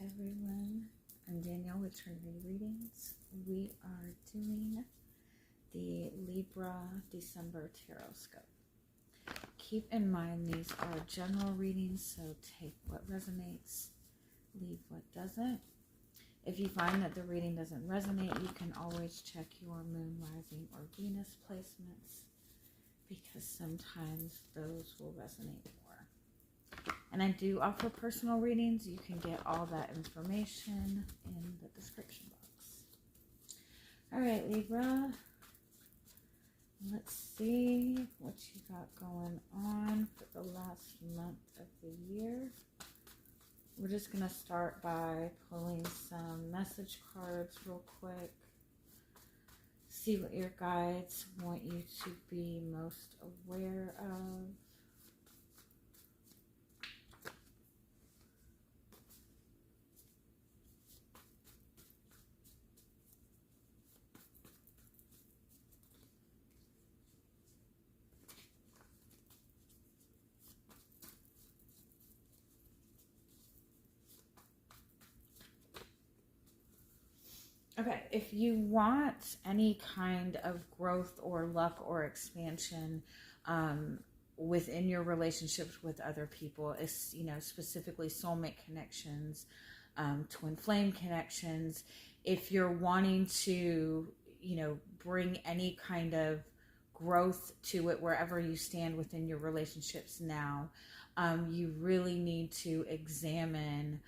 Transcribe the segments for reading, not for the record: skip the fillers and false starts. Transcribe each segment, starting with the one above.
everyone, I'm Danielle with Trinity Readings. We are doing the Libra December Tarotscope. Keep in mind these are general readings, so take what resonates, leave what doesn't. If you find that the reading doesn't resonate, you can always check your moon, rising, or Venus placements, because sometimes those will resonate more. And I do offer personal readings. You can get all that information in the description box. All right, Libra. Let's see what you got going on for the last month of the year. We're just going to start by pulling some message cards real quick. See what your guides want you to be most aware of. Okay, if you want any kind of growth or luck or expansion within your relationships with other people, it's, specifically soulmate connections, twin flame connections, if you're wanting to, bring any kind of growth to it wherever you stand within your relationships now, you really need to examine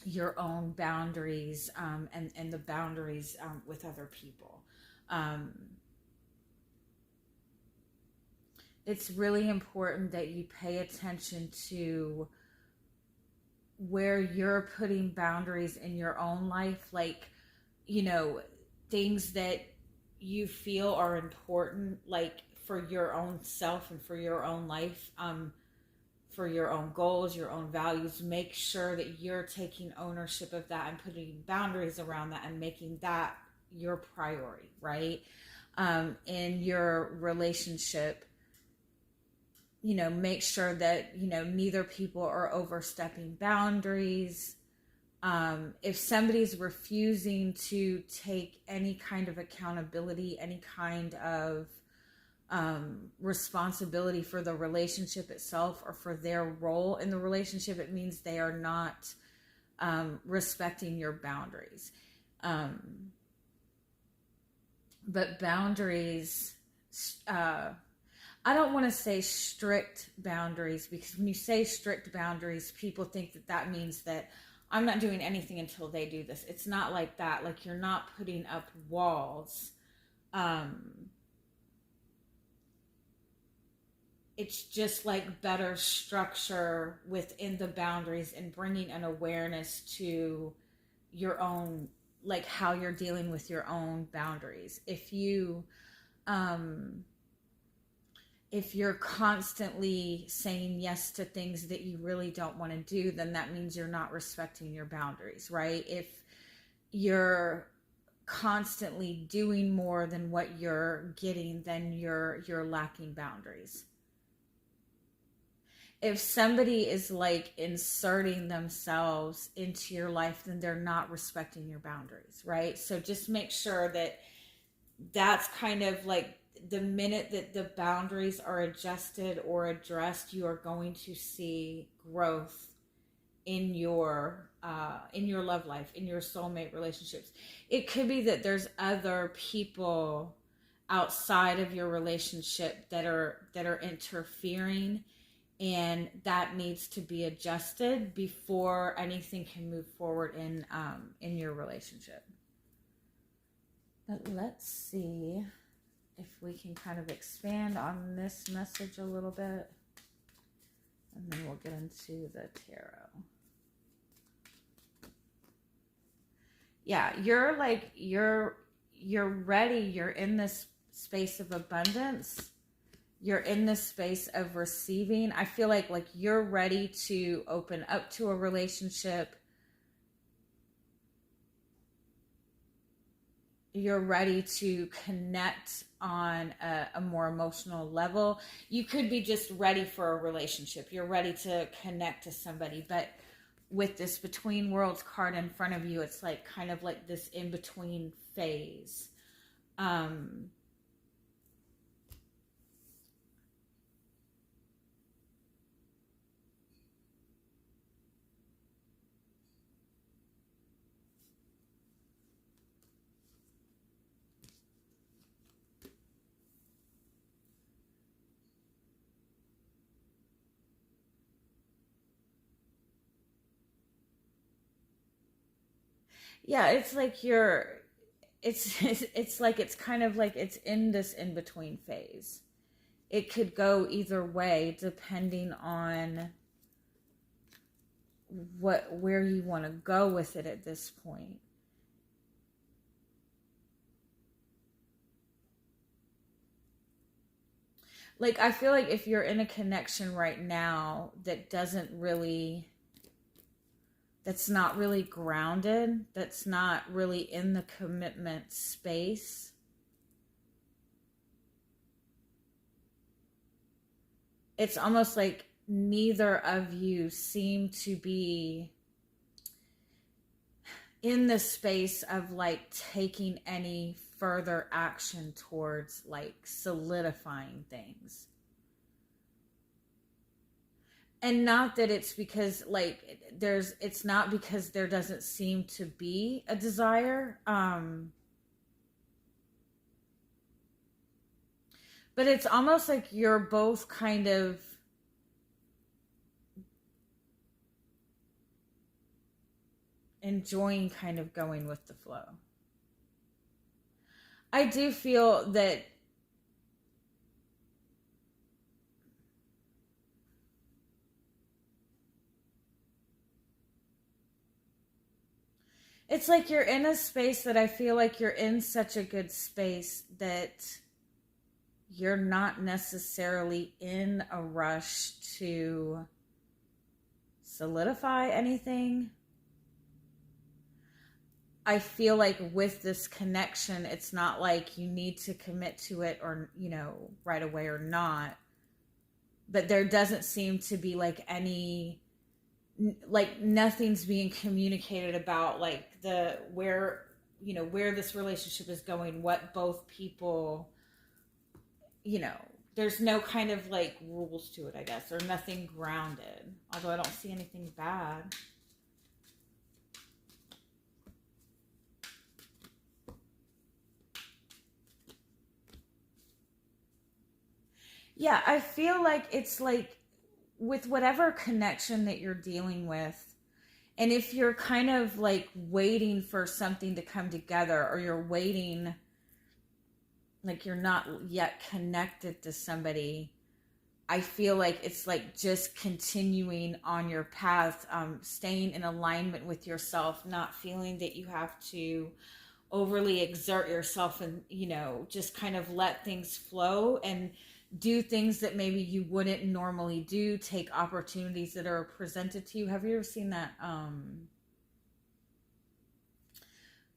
your own boundaries and the boundaries with other people. It's really important that you pay attention to where you're putting boundaries in your own life, like, things that you feel are important, like for your own self and for your own life, for your own goals, your own values. Make sure that you're taking ownership of that and putting boundaries around that and making that your priority, right? In your relationship, make sure that, neither people are overstepping boundaries. If somebody's refusing to take any kind of accountability, any kind of responsibility for the relationship itself or for their role in the relationship, it means they are not respecting your boundaries. But boundaries, I don't want to say strict boundaries, because when you say strict boundaries, people think that that means that I'm not doing anything until they do this. It's not like that. Like, you're not putting up walls. It's just like better structure within the boundaries and bringing an awareness to your own, like how you're dealing with your own boundaries. If you're constantly saying yes to things that you really don't want to do, then that means you're not respecting your boundaries, right? If you're constantly doing more than what you're getting, then you're lacking boundaries. If somebody is like inserting themselves into your life, then they're not respecting your boundaries, right? So just make sure that that's kind of like the minute that the boundaries are adjusted or addressed, you are going to see growth in your love life, in your soulmate relationships. It could be that there's other people outside of your relationship that are interfering, and that needs to be adjusted before anything can move forward in your relationship. But let's see if we can kind of expand on this message a little bit, and then we'll get into the tarot. Yeah, you're ready. You're in this space of abundance. You're in this space of receiving. I feel like you're ready to open up to a relationship. You're ready to connect on a more emotional level. You could be just ready for a relationship. You're ready to connect to somebody, but with this between worlds card in front of you, it's like kind of like this in between phase. Yeah, it's like it's like it's kind of like it's in this in between phase. It could go either way depending on where you want to go with it at this point. Like, I feel like if you're in a connection right now that doesn't really, that's not really grounded, that's not really in the commitment space, it's almost like neither of you seem to be in the space of like taking any further action towards like solidifying things. And not that it's because like it's not because there doesn't seem to be a desire, but it's almost like you're both kind of enjoying kind of going with the flow. I do feel that it's like you're in a space that I feel like you're in such a good space that you're not necessarily in a rush to solidify anything. I feel like with this connection, it's not like you need to commit to it or, you know, right away or not. But there doesn't seem to be like any, like nothing's being communicated about like where this relationship is going, what both people, you know, there's no kind of like rules to it, I guess, or nothing grounded. Although I don't see anything bad. Yeah, I feel like it's like with whatever connection that you're dealing with, and if you're kind of like waiting for something to come together, or you're waiting, like you're not yet connected to somebody, I feel like it's like just continuing on your path, staying in alignment with yourself, not feeling that you have to overly exert yourself and, you know, just kind of let things flow and do things that maybe you wouldn't normally do, take opportunities that are presented to you. Have you ever seen that?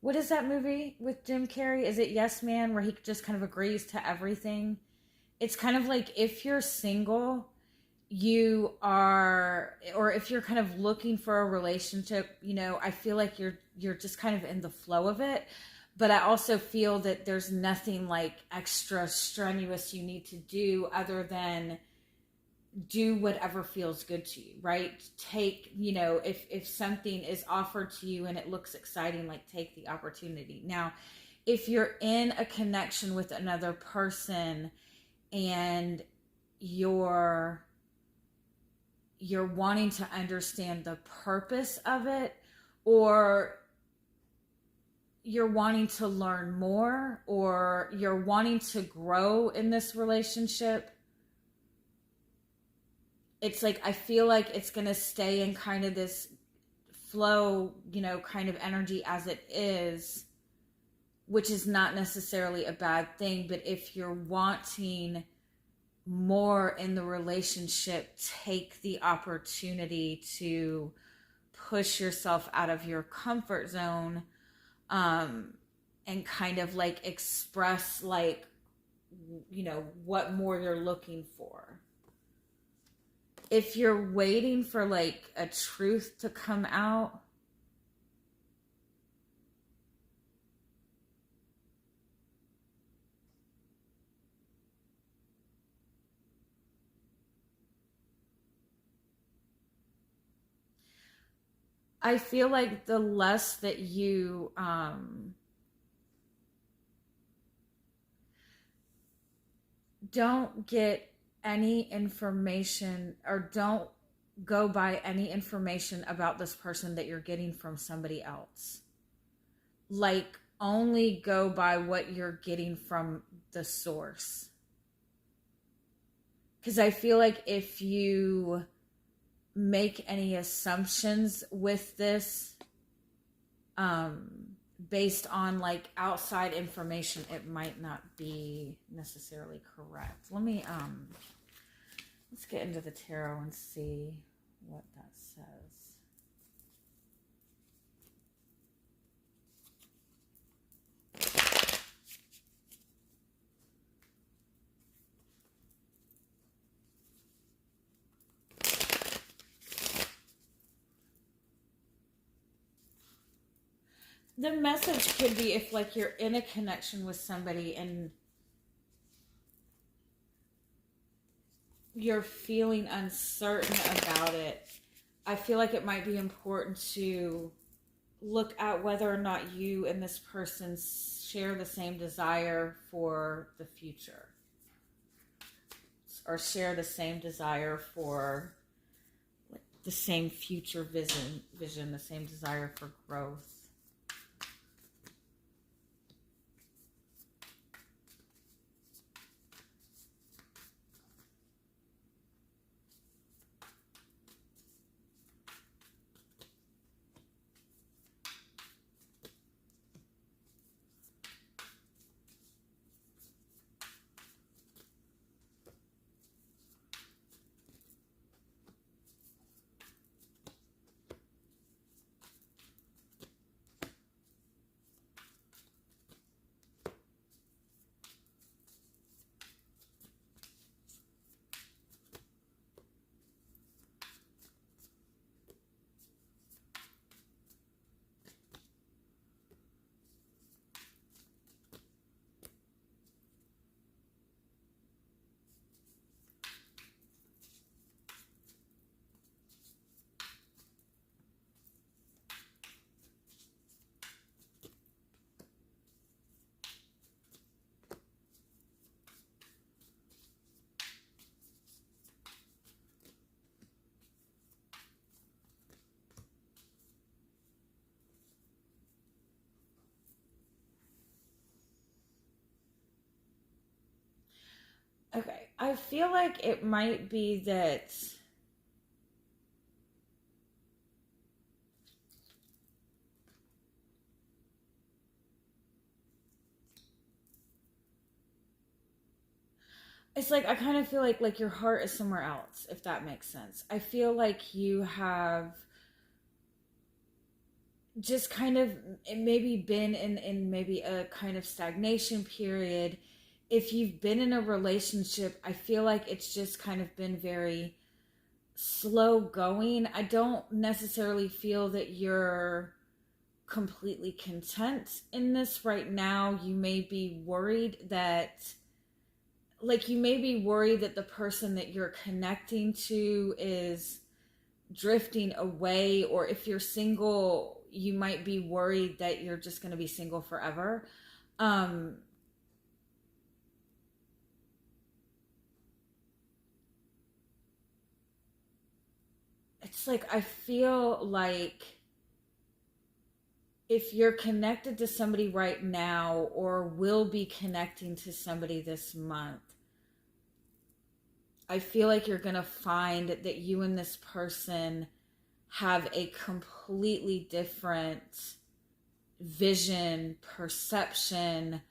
What is that movie with Jim Carrey? Is it Yes Man, where he just kind of agrees to everything? It's kind of like if you're single, you are, or if you're kind of looking for a relationship, you know, I feel like you're just kind of in the flow of it. But I also feel that there's nothing like extra strenuous you need to do other than do whatever feels good to you, right? Take, you know, if something is offered to you and it looks exciting, like take the opportunity. Now, if you're in a connection with another person and you're wanting to understand the purpose of it, or you're wanting to learn more, or you're wanting to grow in this relationship, it's like I feel like it's going to stay in kind of this flow, you know, kind of energy as it is, which is not necessarily a bad thing. But if you're wanting more in the relationship, take the opportunity to push yourself out of your comfort zone, and kind of like express like, you know, what more you're looking for. if you're waiting for like a truth to come out, I feel like the less that you don't get any information, or don't go by any information about this person that you're getting from somebody else. Like, only go by what you're getting from the source. Because I feel like if you make any assumptions with this, based on like outside information, it might not be necessarily correct. Let's get into the tarot and see what that says. The message could be if like you're in a connection with somebody and you're feeling uncertain about it, I feel like it might be important to look at whether or not you and this person share the same desire for the future, or share the same desire for like, the same future vision, the same desire for growth. Okay, I feel like it might be that it's like I kind of feel like your heart is somewhere else, if that makes sense. I feel like you have just kind of maybe been in maybe a kind of stagnation period. If you've been in a relationship, I feel like it's just kind of been very slow going. I don't necessarily feel that you're completely content in this right now. You may be worried that the person that you're connecting to is drifting away, or if you're single, you might be worried that you're just going to be single forever. It's like I feel like if you're connected to somebody right now, or will be connecting to somebody this month, I feel like you're going to find that you and this person have a completely different vision, perception,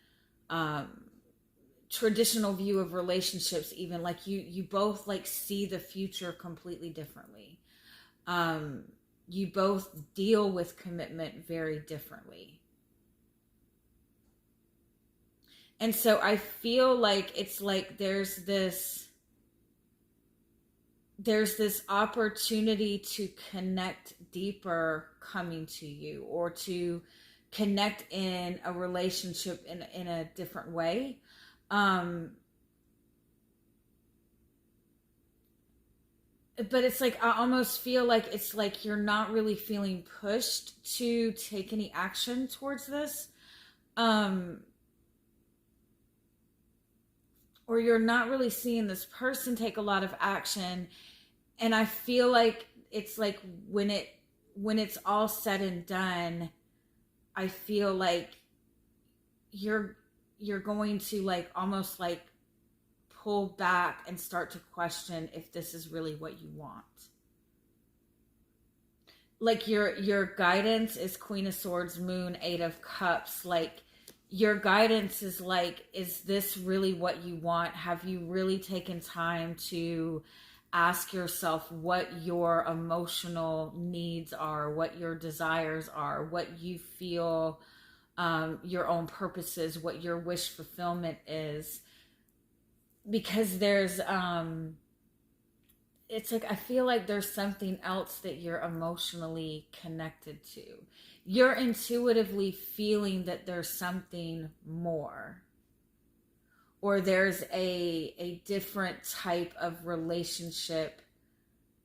traditional view of relationships. Even like you both like see the future completely differently. You both deal with commitment very differently. And so I feel like it's like there's this there's this opportunity to connect deeper coming to you, or to connect in a relationship in a different way. But it's like, I almost feel like it's like you're not really feeling pushed to take any action towards this. Or you're not really seeing this person take a lot of action. And I feel like it's like when it's all said and done, I feel like you're going to like almost like pull back and start to question if this is really what you want. Like your guidance is Queen of Swords, Moon, Eight of Cups. Like your guidance is like, is this really what you want? Have you really taken time to ask yourself what your emotional needs are, what your desires are, what you feel your own purposes, what your wish fulfillment is? Because there's it's like, I feel like there's something else that you're emotionally connected to. You're intuitively feeling that there's something more, or there's a different type of relationship.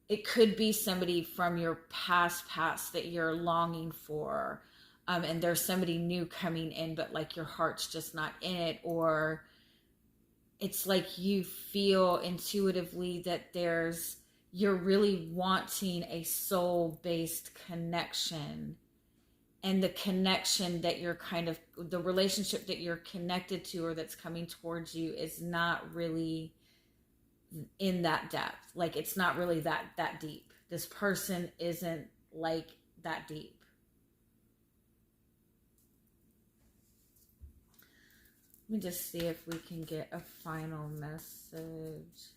It could be somebody from your past that you're longing for, and there's somebody new coming in, but like your heart's just not in it. Or it's like you feel intuitively that you're really wanting a soul-based connection, and the connection that you're the relationship that you're connected to, or that's coming towards you, is not really in that depth. Like, it's not really that deep. This person isn't like that deep. Let me just see if we can get a final message.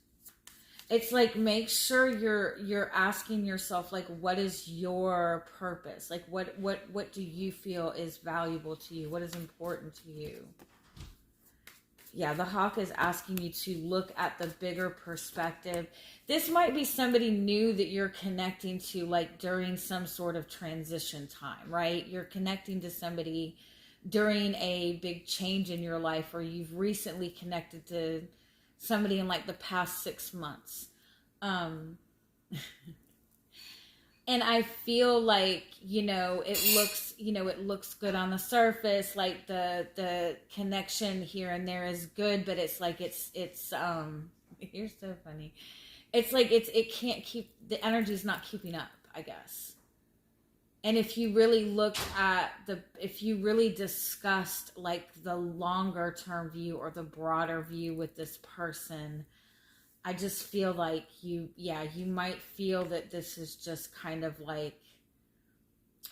It's like, make sure you're asking yourself, like, what is your purpose? Like, what do you feel is valuable to you? What is important to you? Yeah, the Hawk is asking you to look at the bigger perspective. This might be somebody new that you're connecting to, like during some sort of transition time, right? You're connecting to somebody during a big change in your life, or you've recently connected to somebody in like the past 6 months. And I feel like, it looks good on the surface. Like the connection here and there is good, but it's like, it's you're so funny. It's like, it can't keep, the energy's not keeping up, I guess. And if you really looked at if you really discussed like the longer term view or the broader view with this person, I just feel like you might feel that this is just kind of like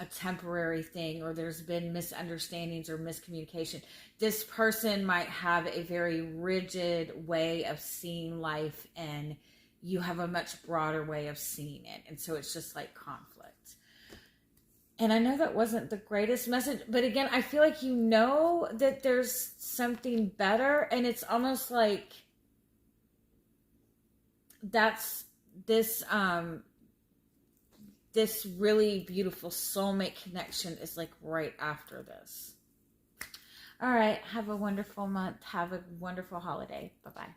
a temporary thing, or there's been misunderstandings or miscommunication. This person might have a very rigid way of seeing life, and you have a much broader way of seeing it. And so it's just like conflict. And I know that wasn't the greatest message, but again, I feel like that there's something better, and it's almost like that's this really beautiful soulmate connection is like right after this. All right, have a wonderful month. Have a wonderful holiday. Bye-bye.